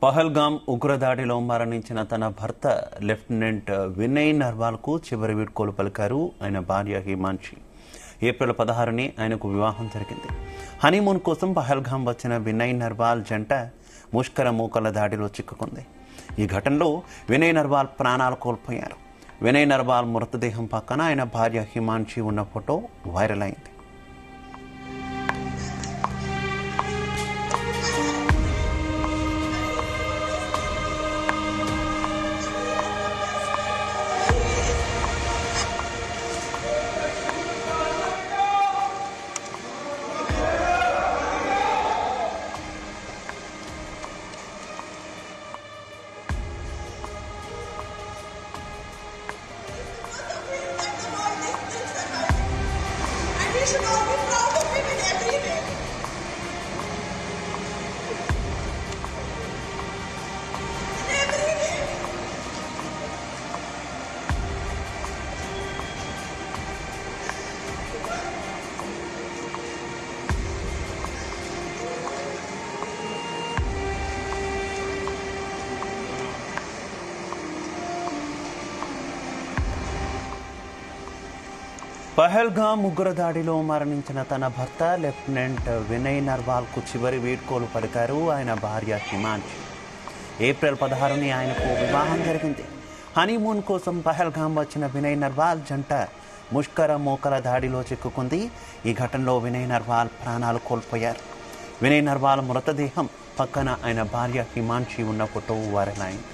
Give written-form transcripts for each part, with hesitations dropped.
పహల్గామ్ ఉగ్రదాడిలో మరణించిన తన భర్త లెఫ్టినెంట్ వినయ్ నర్వాల్కు చివరి వీడ్కోలు పలికారు ఆయన భార్య హిమాన్షి. ఏప్రిల్ 16ని ఆయనకు వివాహం జరిగింది. హనీమూన్ కోసం పహల్గామ్ వచ్చిన వినయ్ నర్వాల్ జంట ముష్కర మూకల దాడిలో చిక్కుకుంది. ఈ ఘటనలో వినయ్ నర్వాల్ ప్రాణాలు కోల్పోయారు. వినయ్ నర్వాల్ మృతదేహం పక్కన ఆయన భార్య హిమాన్షి ఉన్న ఫోటో వైరల్ అయింది. You should all be proud of him in every way. In every way. Pahalgam ఉగ్రదాడిలో మరణించిన తన భర్త లెఫ్టినెంట్ వినయ్ నర్వాల్కు చివరి వీడ్కోలు పలికారు ఆయన భార్య హిమాన్షి. ఏప్రిల్ 16ని ఆయనకు వివాహం జరిగింది. హనీమూన్ కోసం పహల్గామ్ వచ్చిన వినయ్ నర్వాల్ జంట ముష్కర మోకల దాడిలో చిక్కుకుంది. ఈ ఘటనలో వినయ్ నర్వాల్ ప్రాణాలు కోల్పోయారు. వినయ్ నర్వాల్ మృతదేహం పక్కన ఆయన భార్య హిమాన్షి ఉన్న ఫోటో వైరల్ అయింది.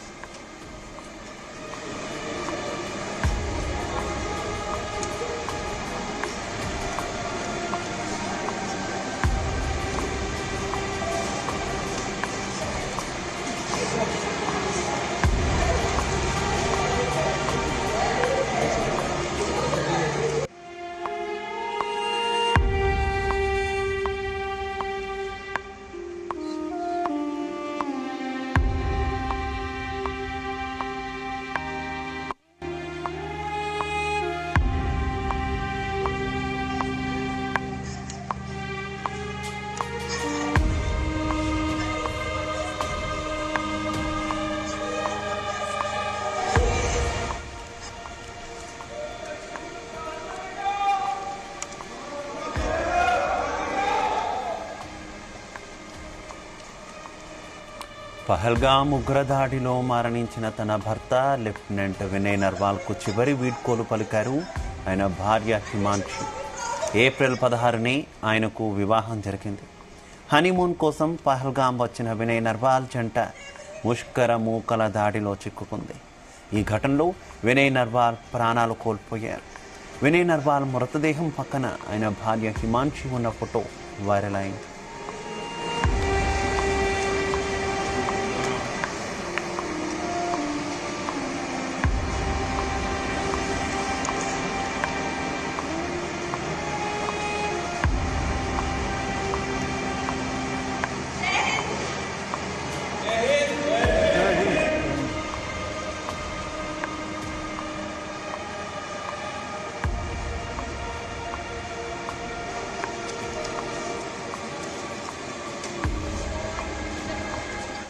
పహల్గామ్ ఉగ్రదాడిలో మరణించిన తన భర్త లెఫ్టినెంట్ వినయ్ నర్వాల్కు చివరి వీడ్కోలు పలికారు ఆయన భార్య హిమాన్షి. ఏప్రిల్ 16ని ఆయనకు వివాహం జరిగింది. హనీమూన్ కోసం పహల్గామ్ వచ్చిన వినయ్ నర్వాల్ జంట ముష్కర మూకల దాడిలో చిక్కుకుంది. ఈ ఘటనలో వినయ్ నర్వాల్ ప్రాణాలు కోల్పోయారు. వినయ్ నర్వాల్ మృతదేహం పక్కన ఆయన భార్య హిమాన్షి ఉన్న ఫోటో వైరల్ అయింది.